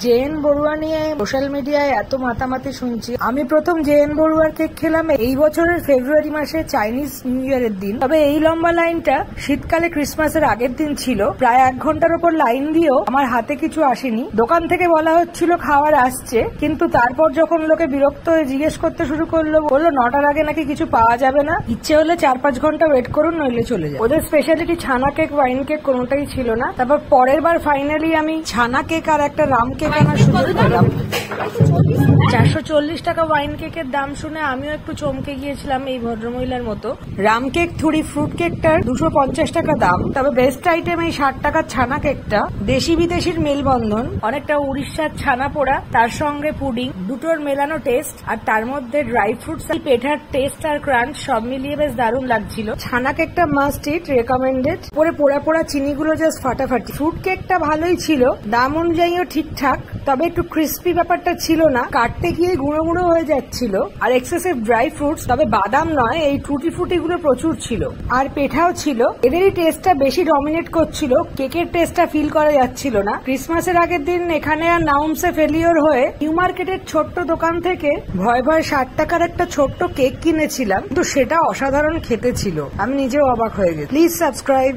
JN Barua নিয়ে social মিডিয়ায় এত মাতামাতি শুনছি। আমি প্রথম জেএন বড়ুয়ার কেক খেলাম এই বছরের ফেব্রুয়ারি মাসে চাইনিজ নিউ ইয়ারের দিন। তবে এই লম্বা লাইনটা শীতকালে ক্রিসমাসের আগের দিন ছিল। প্রায় 1 ঘন্টার উপর লাইন দিয়েও আমার হাতে কিছু আসেনি। দোকান থেকে বলা হচ্ছিল খাবার আসছে, কিন্তু তারপর যখন লোকে বিরক্ত হয়ে জিজ্ঞেস করতে শুরু করলো, বললো 9টার আগে নাকি কিছু পাওয়া যাবে না, ইচ্ছে হলে 4-5 ঘন্টা ওয়েট করুন, নইলে চলে যায়। ওদের স্পেশালিটি ছানা কেক, ওয়াইন কেক কোনোটাই ছিল না। তারপর পরের বার ফাইনালি আমি ছানা কেক আর একটা রাম কেক আনার সুযোগ পেলাম। 440 টাকা ওয়াইন কেকের দাম শুনে আমিও একটু চমকে গিয়েছিলাম এই ভদ্রমহিলার মতো। রাম কেক থুড়ি ফ্রুট কেকটার 250 টাকা দাম। তবে বেস্ট আইটেম এই 60 টাকার ছানা কেকটা। দেশি বিদেশির মেলবন্ধন, অনেকটা উড়িষ্যার ছানা পোড়া, তার সঙ্গে পুডিং, দুটোর মেলানো টেস্ট, আর তার মধ্যে ড্রাই ফ্রুটস, পেঠার টেস্ট আর ক্রাঞ্চ সব মিলিয়ে বেশ দারুণ লাগছিল। ছানা কেকটা মাস্ট ইট, রেকমেন্ডেড। পরে পোড়া পোড়া চিনিগুলো জাস্ট ফাটাফাটি। ফ্রুট কেকটা ভালোই ছিল, দাম অনুযায়ীও ঠিকঠাক, তবে একটু ক্রিস্পি ব্যাপারটা ছিল না, কাটতে গিয়ে গুঁড়ো গুঁড়ো হয়ে যাচ্ছিল। আর এক্সেসিভ ড্রাই ফ্রুটস, তবে বাদাম নয়, এই টুটি ফুটি গুলো প্রচুর ছিল। আর পেঠাও ছিল। এদেরই টেস্টটা বেশি ডমিনেট করছিল, কেকের টেস্টটা ফিল করা যাচ্ছিল না। ক্রিসমাসের আগের দিন এখানে আর নাউমসে ফেলিওর হয়ে নিউ মার্কেটের ছোট্ট দোকান থেকে ভয় ভয় 60 টাকার একটা ছোট্ট কেক কিনেছিলাম, কিন্তু সেটা অসাধারণ খেতে ছিল। আমি নিজেও অবাক হয়ে গেছি। Please subscribe.